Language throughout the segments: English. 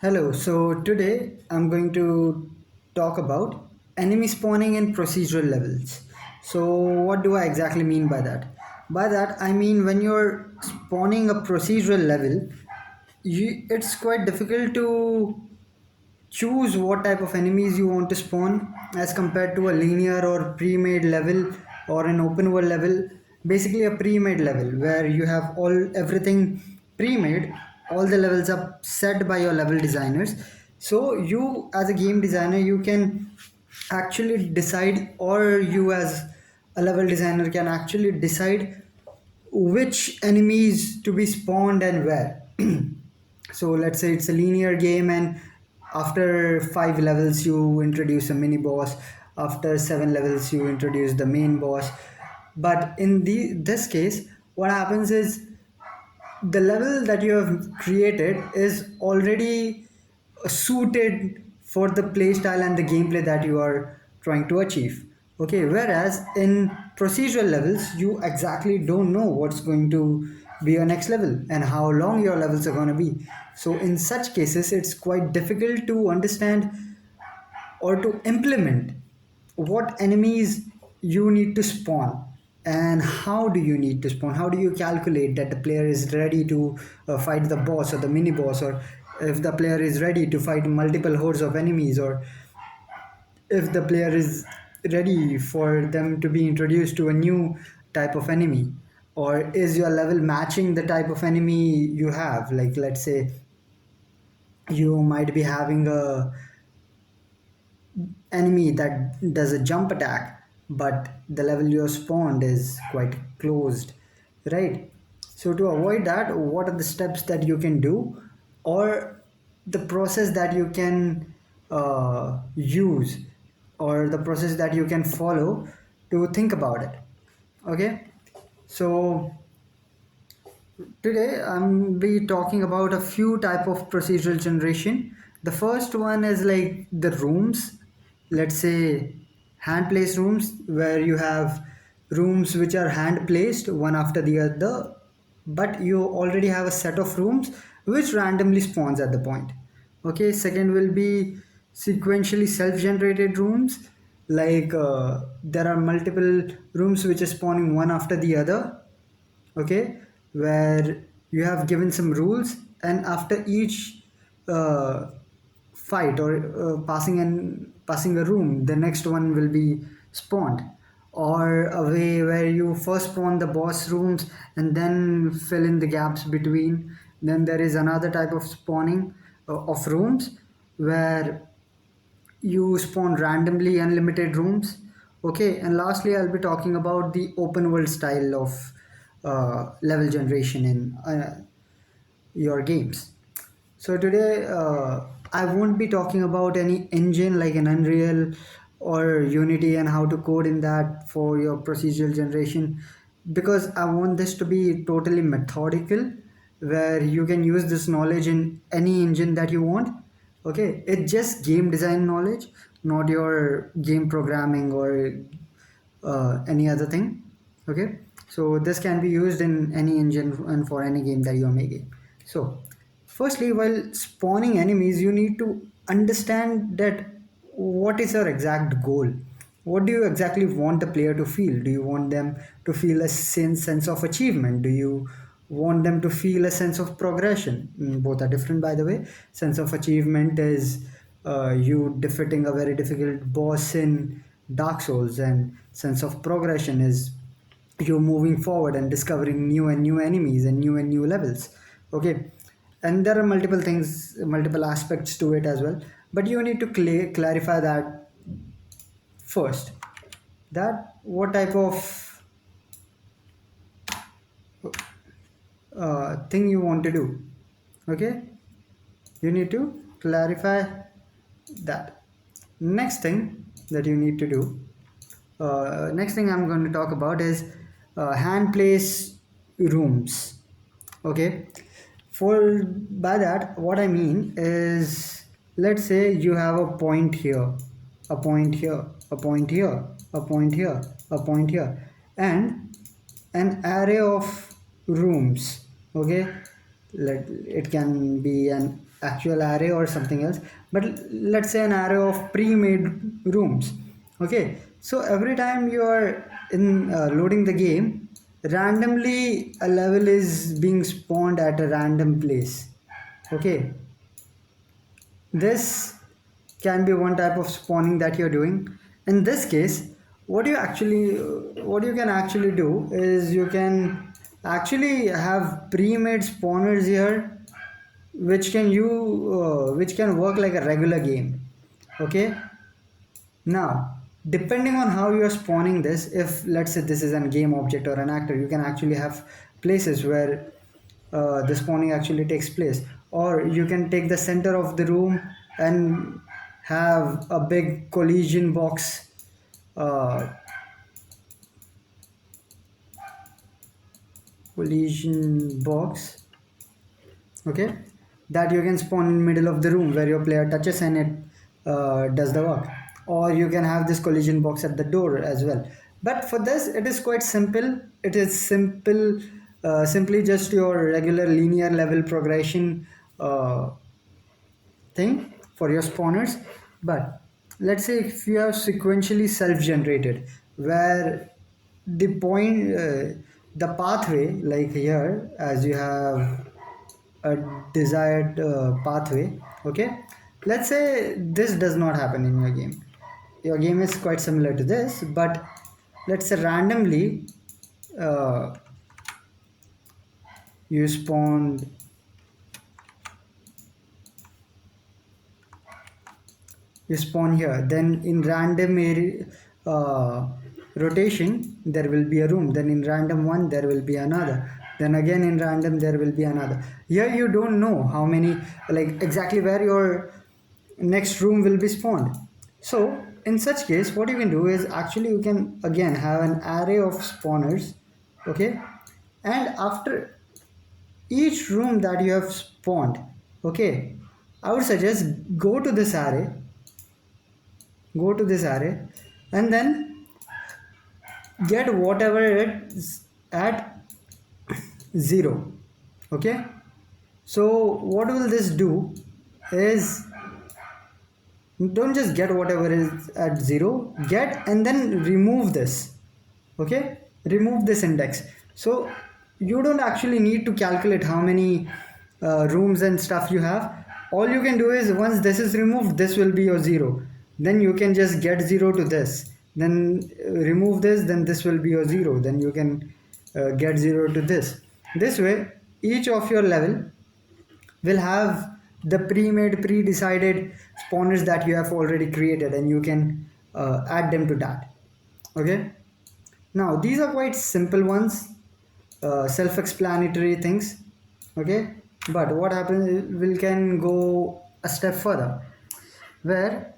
Hello, so today I'm going to talk about enemy spawning in procedural levels. So, what do I exactly mean by that? By that, I mean when you're spawning a procedural level, it's quite difficult to choose what type of enemies you want to spawn as compared to a linear or pre-made level or an open world level. Basically a pre-made level where you have all everything pre-made, all the levels are set by your level designers, so you as a game designer you can actually decide, or you as a level designer can actually decide which enemies to be spawned and where. So let's say it's a linear game, and after 5 levels you introduce a mini boss, after 7 levels you introduce the main boss. But in this case, what happens is the level that you have created is already suited for the playstyle and the gameplay that you are trying to achieve. Okay, whereas in procedural levels you exactly don't know what's going to be your next level and how long your levels are going to be. So in such cases it's quite difficult to understand or to implement what enemies you need to spawn and how do you need to spawn. How do you calculate that the player is ready to fight the boss or the mini boss, or if the player is ready to fight multiple hordes of enemies, or if the player is ready for them to be introduced to a new type of enemy, or is your level matching the type of enemy you have. Like let's say you might be having a enemy that does a jump attack, but the level you're spawned is quite closed, right? So to avoid that, what are the steps that you can do, or the process that you can use, or the process that you can follow to think about it? Okay, so today I'm be talking about a few type of procedural generation. The first one is like the rooms. Let's say hand placed rooms, where you have rooms which are hand placed one after the other, but you already have a set of rooms which randomly spawns at the point. Okay, second will be sequentially self-generated rooms, like there are multiple rooms which are spawning one after the other. Okay, where you have given some rules, and after each uh, fight or passing a room, the next one will be spawned. Or a way where you first spawn the boss rooms and then fill in the gaps between. Then there is another type of spawning of rooms where you spawn randomly unlimited rooms. Okay, and lastly I'll be talking about the open world style of level generation in your games. So today I won't be talking about any engine like an Unreal or Unity and how to code in that for your procedural generation, because I want this to be totally methodical, where you can use this knowledge in any engine that you want. Okay, it's just game design knowledge, not your game programming or any other thing. Okay, so this can be used in any engine and for any game that you're making. So firstly, while spawning enemies you need to understand that what is your exact goal. What do you exactly want the player to feel? Do you want them to feel a sense of achievement? Do you want them to feel a sense of progression? Both are different, by the way. Sense of achievement is you defeating a very difficult boss in Dark Souls, and sense of progression is you moving forward and discovering new and new enemies and new levels. Okay, and there are multiple things, multiple aspects to it as well, but you need to clarify that first, that what type of thing you want to do. Okay, you need to clarify that. Next thing that you need to do, next thing I'm going to talk about is hand place rooms. Okay, for by that what I mean is, let's say you have a point here, a point here, a point here, a point here, a point here, and an array of rooms. Okay, let it can be an actual array or something else, but let's say an array of pre-made rooms. Okay, so every time you are in loading the game, randomly a level is being spawned at a random place. Okay, this can be one type of spawning that you're doing. In this case, what you can actually do is you can actually have pre-made spawners here, which can work like a regular game. Okay, now depending on how you are spawning this, if let's say this is a game object or an actor, you can actually have places where the spawning actually takes place, or you can take the center of the room and have a big uh, collision box. Okay, that you can spawn in middle of the room where your player touches and it does the work, or you can have this collision box at the door as well. But for this it is quite simple. It is simply just your regular linear level progression uh, thing for your spawners. But let's say if you have sequentially self-generated, where the pathway, like here as you have a desired pathway. Okay, let's say this does not happen in your game. Your game is quite similar to this, but let's say randomly uh, you spawned you spawn here, then in random area, rotation there will be a room, then in random one there will be another, then again in random there will be another. Here you don't know how many, like exactly where your next room will be spawned. So in such case what you can do is actually you can again have an array of spawners. Okay, and after each room that you have spawned, okay, I would suggest go to this array and then get whatever it's at 0. Okay, so what will this do is, don't just get whatever is at 0, get and then remove this. Okay, remove this index. So you don't actually need to calculate how many rooms and stuff you have. All you can do is once this is removed, this will be your 0, then you can just get 0 to this, then remove this, then this will be your 0, then you can get 0 to this way each of your level will have the pre-made pre-decided spawners that you have already created, and you can add them to that. Okay, now these are quite simple ones, self-explanatory things. Okay, but what happens is we can go a step further, where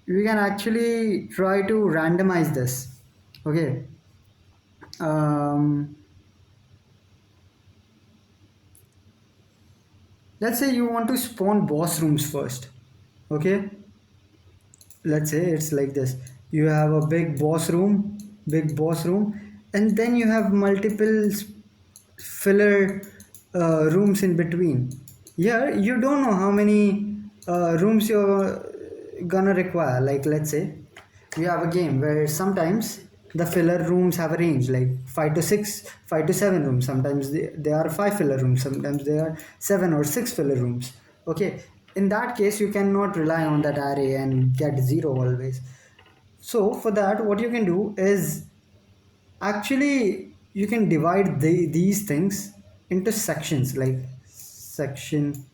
we can actually try to randomize this. Okay, um, let's say you want to spawn boss rooms first. Okay, let's say it's like this. You have a big boss room, and then you have multiple filler rooms in between. Here you don't know how many rooms you're gonna require. Like let's say you have a game where sometimes the filler rooms have a range like 5 to 6, 5 to 7 rooms. Sometimes they are 5 filler rooms, sometimes they are 7 or 6 filler rooms. Okay, in that case you cannot rely on that array and get 0 always. So for that what you can do is actually you can divide these things into sections, like section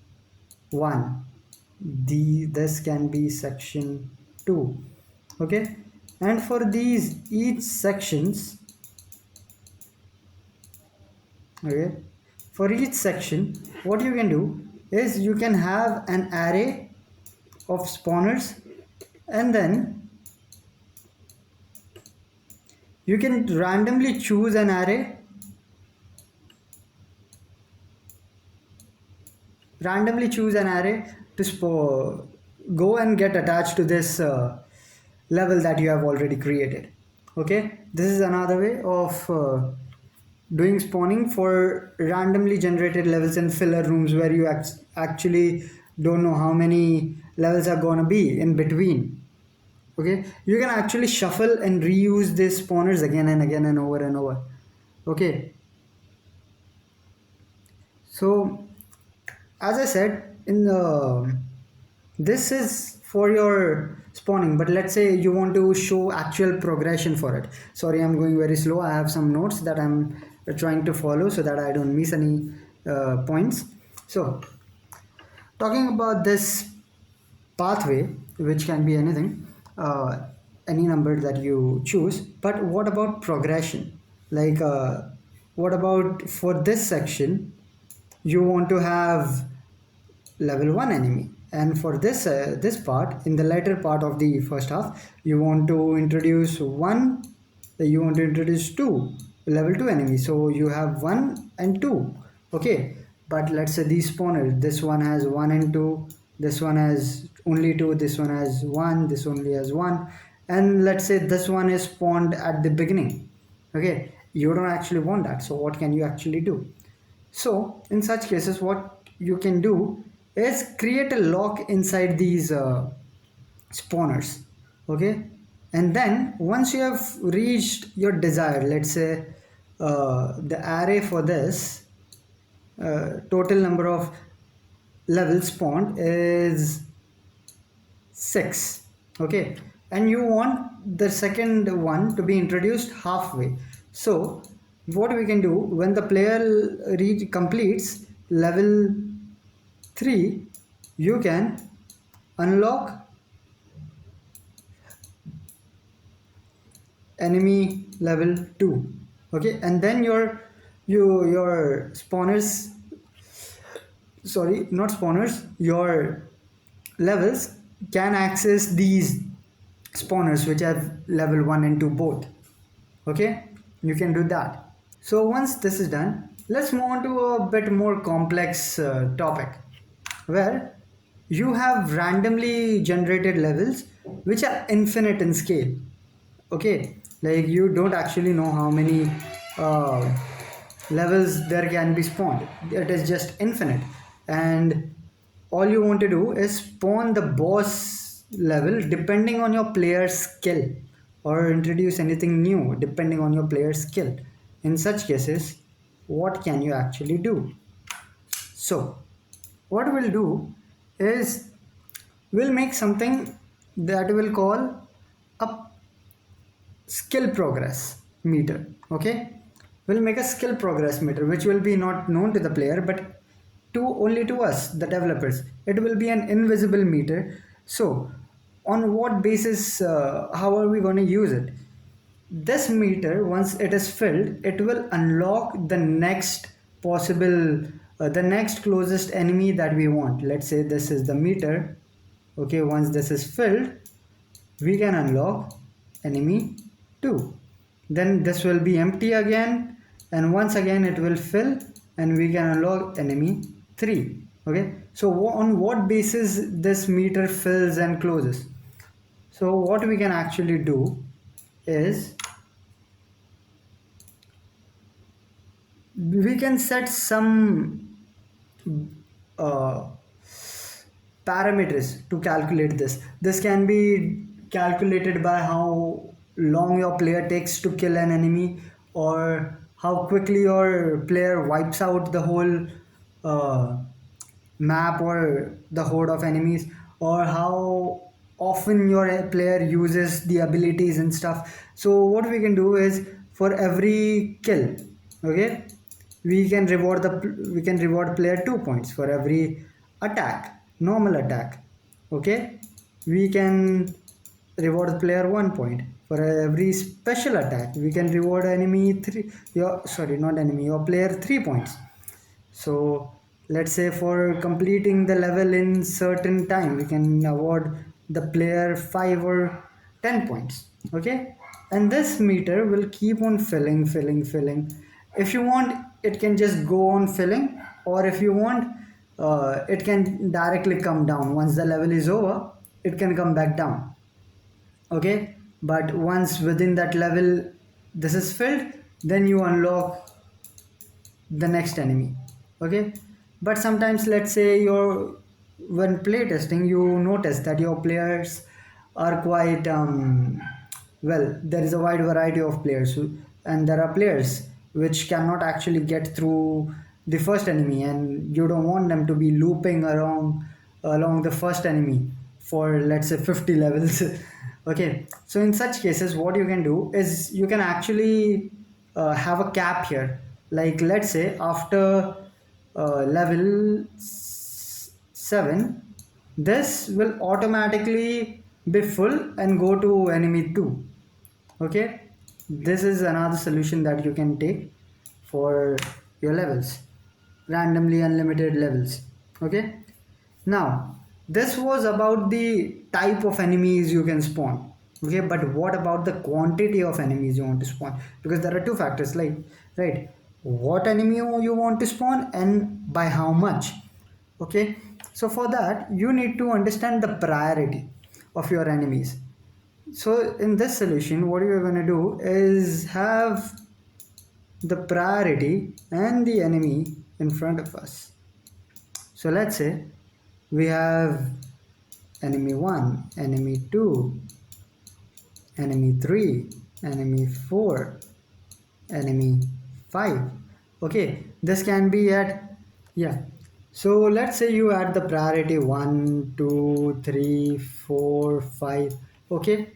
1, this can be section 2. Okay, and for these each sections, okay, for each section what you can do is you can have an array of spawners, and then you can randomly choose an array, to go and get attached to this level that you have already created. Okay, this is another way of doing spawning for randomly generated levels in filler rooms where you actually don't know how many levels are gonna be in between. Okay, you can actually shuffle and reuse these spawners again and again and over and over. Okay, so as I said in the, this is for your spawning, but let's say you want to show actual progression for it. Sorry, I'm going very slow. I have some notes that I'm trying to follow so that I don't miss any points. So talking about this pathway, which can be anything, any number that you choose, but what about progression? Like what about for this section, you want to have level 1 enemy, and for this part, in the later part of the first half, you want to introduce one, you want to introduce two level 2 enemies, so you have 1 and 2. Okay, but let's say these spawners, this one has 1 and 2, this one has only 2, this one has 1, this only has 1, and let's say this one is spawned at the beginning. Okay, you don't actually want that, so what can you actually do? So in such cases, what you can do is create a lock inside these spawners. Okay, and then once you have reached your desired, let's say the array for this total number of levels spawned is 6. Okay, and you want the second one to be introduced halfway. So what we can do, when the player completes level 3, you can unlock enemy level 2. Okay, and then your spawners, sorry, not spawners, your levels can access these spawners which have level 1 and 2 both. Okay, you can do that. So once this is done, let's move on to a bit more complex topic where you have randomly generated levels which are infinite in scale. Okay, like you don't actually know how many uh, levels there can be spawned. It is just infinite, and all you want to do is spawn the boss level depending on your player's skill, or introduce anything new depending on your player's skill. In such cases, what can you actually do? So what we'll do is we'll make something that we'll call a skill progress meter. Okay, we'll make a skill progress meter which will be not known to the player, but to only to us, the developers. It will be an invisible meter. So on what basis, how are we going to use it? This meter, once it is filled, it will unlock the next possible, the next closest enemy that we want. Let's say this is the meter. Okay, once this is filled, we can unlock enemy 2. Then this will be empty again, and once again it will fill, and we can unlock enemy 3. Okay, so on what basis this meter fills and closes? So what we can actually do is we can set some uh, parameters to calculate this. This can be calculated by how long your player takes to kill an enemy, or how quickly your player wipes out the whole uh, map or the horde of enemies, or how often your player uses the abilities and stuff. So what we can do is, for every kill, okay, we can reward player 2 points. For every attack, normal attack, okay, we can reward player 1 point. For every special attack, we can reward enemy 3, your, sorry, not enemy, your player 3 points. So let's say for completing the level in certain time, we can award the player 5 or 10 points. Okay, and this meter will keep on filling. If you want, it can just go on filling, or if you want, it can directly come down. Once the level is over, it can come back down. Okay, but once within that level this is filled, then you unlock the next enemy. Okay, but sometimes, let's say, you're when play testing, you notice that your players are quite well, there is a wide variety of players and there are players which cannot actually get through the first enemy, and you don't want them to be looping around along the first enemy for, let's say, 50 levels. Okay, so in such cases what you can do is you can actually have a cap here. Like, let's say, after level 7, this will automatically be full and go to enemy 2. Okay, this is another solution that you can take for your levels, randomly unlimited levels. Okay, now this was about the type of enemies you can spawn. Okay, but what about the quantity of enemies you want to spawn? Because there are two factors, like, right, what enemy you want to spawn and by how much. Okay, so for that you need to understand the priority of your enemies. So in this solution, what you're going to do is have the priority and the enemy in front of us. So let's say we have enemy 1, enemy 2, enemy 3, enemy 4, enemy 5. Okay, this can be at, yeah, so let's say you add the priority 1, 2, 3, 4, 5. Okay,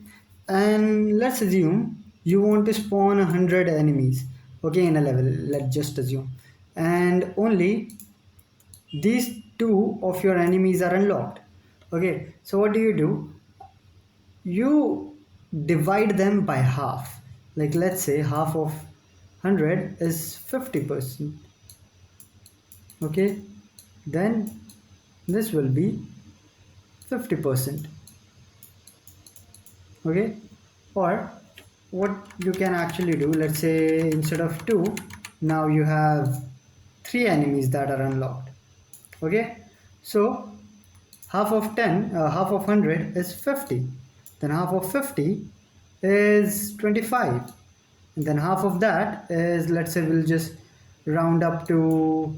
and let's assume you want to spawn 100 enemies, okay, in a level, let's just assume, and only these two of your enemies are unlocked. Okay, so what do? You divide them by half. Like, let's say half of 100 is 50%. Okay, then this will be 50%. Okay, or what you can actually do, let's say instead of 2, now you have 3 enemies that are unlocked. Okay, so half of 100 is 50, then half of 50 is 25, and then half of that is, let's say, we'll just round up to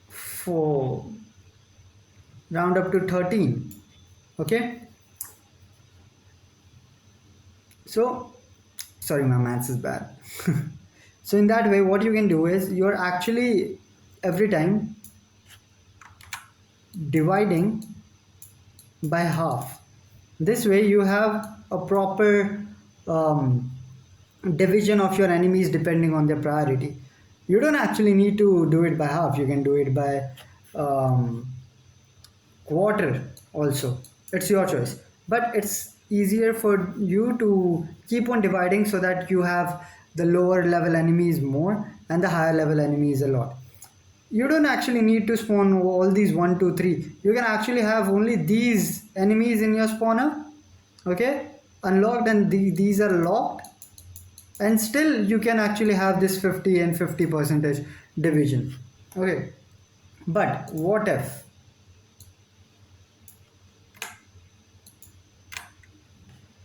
4, round up to 13. Okay, so sorry, my maths is bad. So in that way what you can do is you're actually every time dividing by half. This way you have a proper um, division of your enemies depending on their priority. You don't actually need to do it by half, you can do it by um, quarter also. It's your choice, but it's easier for you to keep on dividing so that you have the lower level enemies more and the higher level enemies a lot. You don't actually need to spawn all these 1 2 3. You can actually have only these enemies in your spawner, okay, unlocked, and these are locked, and still you can actually have this 50 and 50 percentage division. Okay, but what if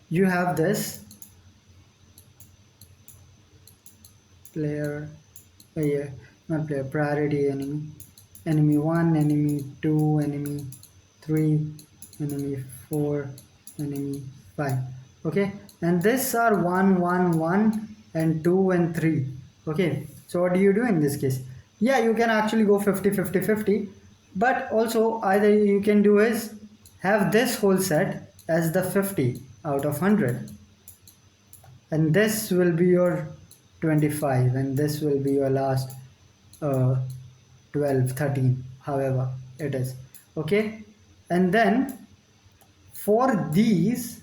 you have this player, yeah, not player, priority enemy, enemy 1, enemy 2, enemy 3, enemy 4, enemy 5. Okay, and these are 1 1 1 and 2 and 3. Okay, so what do you do in this case? Yeah, you can actually go 50 50 50, but also either you can do is have this whole set as the 50 out of 100, and this will be your 25, and this will be your last uh, 12 13, however it is. Okay, and then for these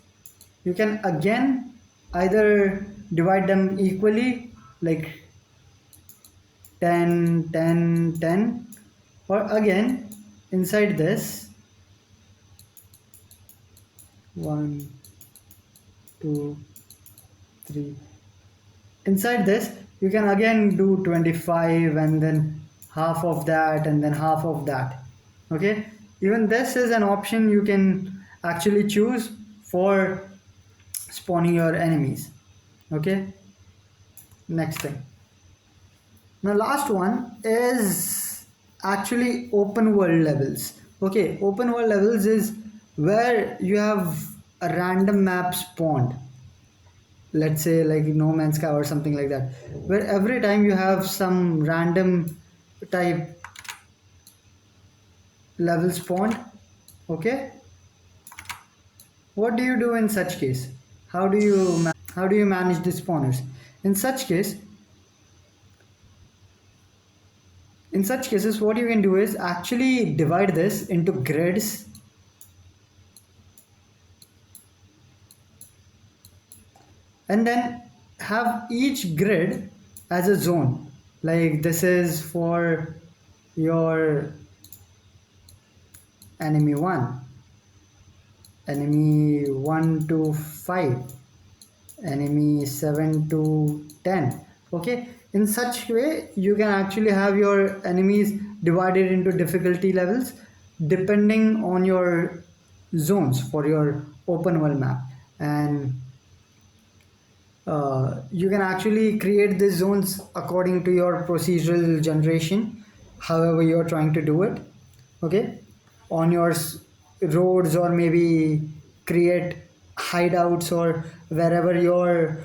you can again either divide them equally, like 10 10 10, or again inside this 1 2 3, inside this you can again do 25 and then half of that and then half of that. Okay, even this is an option you can actually choose for spawning your enemies. Okay, next thing, Now last one is actually open world levels. Okay, open world levels is where you have a random map spawned. Let's say like No Man's Sky or something like that, where every time you have some random type level spawned. Okay, what do you do in such case? How do you manage the spawners? In such case, in such cases, what you can do is actually divide this into grids, and then have each grid as a zone. Like this is for your enemy 1, enemy 1 to 5, enemy 7 to 10. Okay, in such way you can actually have your enemies divided into difficulty levels depending on your zones for your open world map. And you can actually create these zones according to your procedural generation, however you're trying to do it. Okay, on your roads, or maybe create hideouts, or wherever your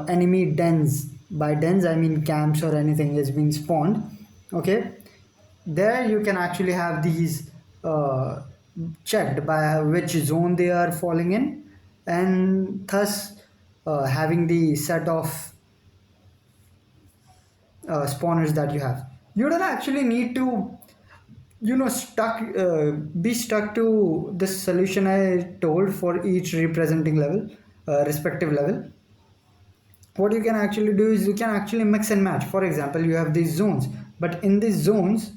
enemy dens, by dens I mean camps or anything, is being spawned. Okay, there you can actually have these uh, checked by which zone they are falling in, and thus having the set of spawners that you have. You don't actually need to, be stuck to this solution I told for each representing level, respective level. What you can actually do is you can actually mix and match. For example, you have these zones, but in these zones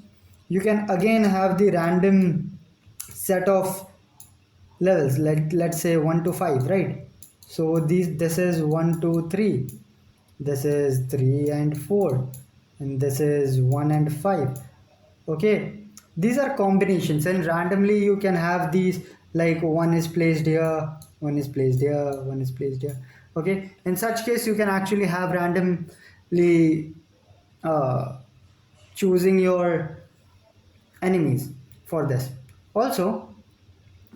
you can again have the random set of levels, like let's say 1 to 5, right? So this is 1 2 3, this is 3 and 4, and this is 1 and 5. Okay, these are combinations, and randomly you can have these, like one is placed here, one is placed here, one is placed here. Okay, in such case you can actually have randomly uh, choosing your enemies for this. Also,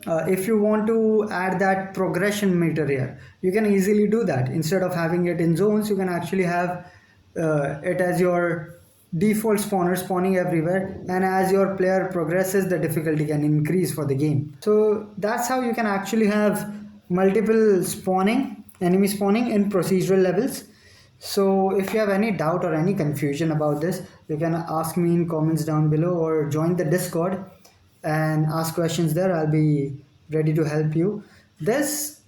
if you want to add that progression meter here, you can easily do that. Instead of having it in zones, you can actually have it as your default spawner, spawning everywhere, and as your player progresses the difficulty can increase for the game. So that's how you can actually have multiple spawning, enemy spawning in procedural levels. So if you have any doubt or any confusion about this, you can ask me in comments down below, or join the Discord and ask questions there. I'll be ready to help you. This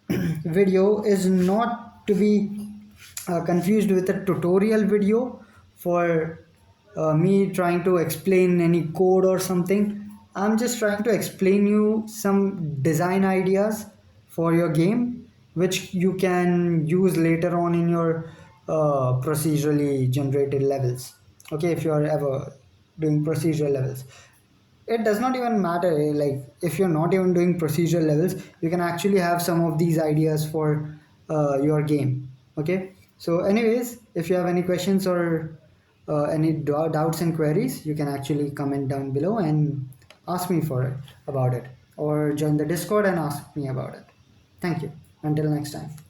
video is not to be confused with a tutorial video for me trying to explain any code or something. I'm just trying to explain you some design ideas for your game, which you can use later on in your procedurally generated levels. Okay, if you are ever doing procedural levels, it does not even matter, like if you're not even doing procedural levels, you can actually have some of these ideas for your game. Okay, so anyways, if you have any questions or any doubts and queries, you can actually comment down below and ask me for it about it, or join the Discord and ask me about it. Thank you. Until next time.